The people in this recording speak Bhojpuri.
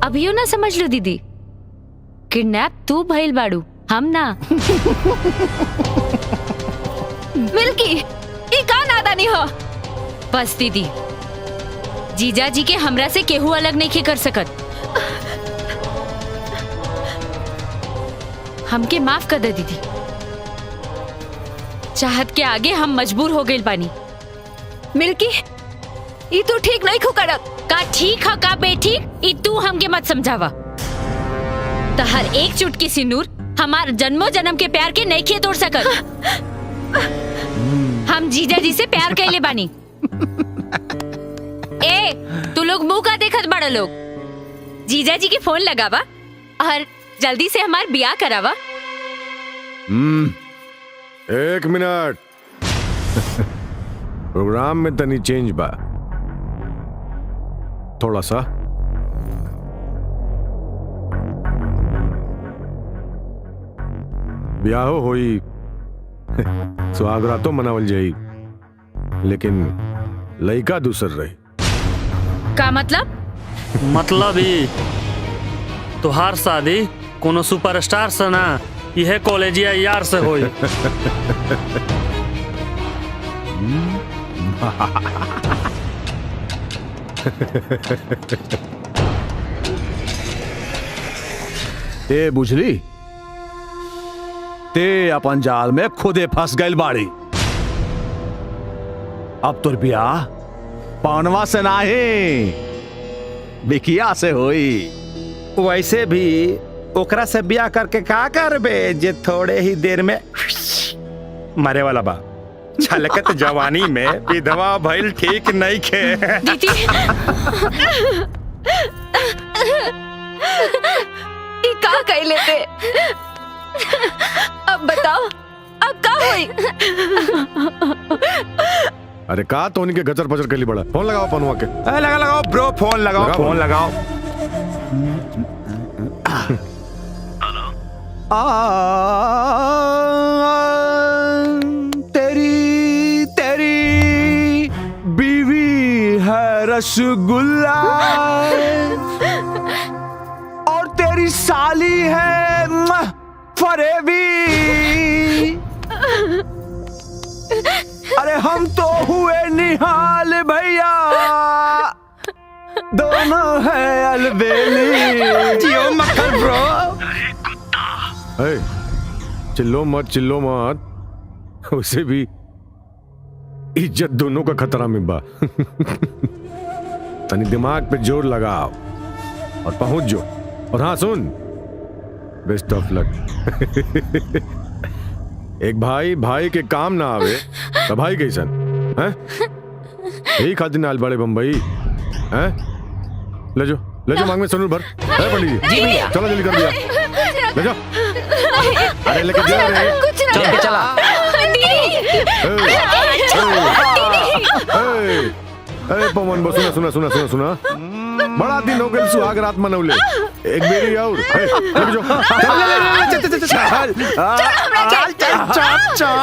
अभियो ना समझ लो दीदी, किडनैप तू भइल बाड़ू, हम ना। मिल्की, ये का नादानी हो? बस दीदी, जीजा जी के हमरा से केहू अलग नहीं कर सकत। हमके माफ कर दे दीदी, चाहत के आगे हम मजबूर हो गए बानी। मिल्की, ये तू ठीक नहीं खुकड़त। का ठीक है का बेठीक, ई तू हमके मत समझावा। तहर एक चुटकी सिंदूर हमार जन्मों जन्म के प्यार के नहीं तोड़ सकत। हम जीजा जी से प्यार कैले बानी। ए, तू लोग मुंह का देखत बड़ा लोग। जीजा जी के फोन लगावा और जल्दी से हमार ब्याह करावा। 1 मिनट। प्रोग्राम में तनी चेंज बा, थोड़ा सा। ब्याहो होई, सुहागरातो मनावल जाई, लेकिन लइका दूसर रही। का मतलब? मतलब ही तुहार शादी कोनो सुपरस्टार से ना, यह कॉलेजिया यार से होई। ते बुझली, ते अपन जाल में खुदे फंस गइल बाड़ी। अब तोर ब्याह पानवा से नाही, बिकिया से होई। वैसे भी ओकरा से ब्याह करके का करबे जे थोड़े ही देर में मरे वाला बा। छलकत जवानी में विधवा भइल ठीक नहीं खे। दीदी, ये का कह लेते? अब बताओ, अब का हुई? अरे का तो उनके गचर पचर के लिए बड़ा। फोन लगाओ पनुआ के। लगाओ ब्रो, फोन लगाओ, फोन लगाओ। तेरी तेरी बीवी है रसगुल्ला और तेरी साली है फरेबी। अरे हम तो हुए निहाल भैया, दोनों है अलबेली। जियो मक्खन ब्रो। चिल्लो मत, उसे भी इज्जत दोनों का खतरा में बा। तनी दिमाग पे जोर लगाओ और पहुंच जो। और हाँ सुन, बेस्ट ऑफ लक। एक भाई के काम ना आवे तो भाई कैसन है? यही खातिर नाल बड़े बम्बई हैं? ले जाओ मांग में सनूर भर। पंडित जी, चलो जल्दी कर दिया, ले जाओ। अरे लेके जा रहे हैं, चल के चला। पवन बस सुना। बड़ा दिन हो गए सुहाग रात मनौले। एक बेरी और चल।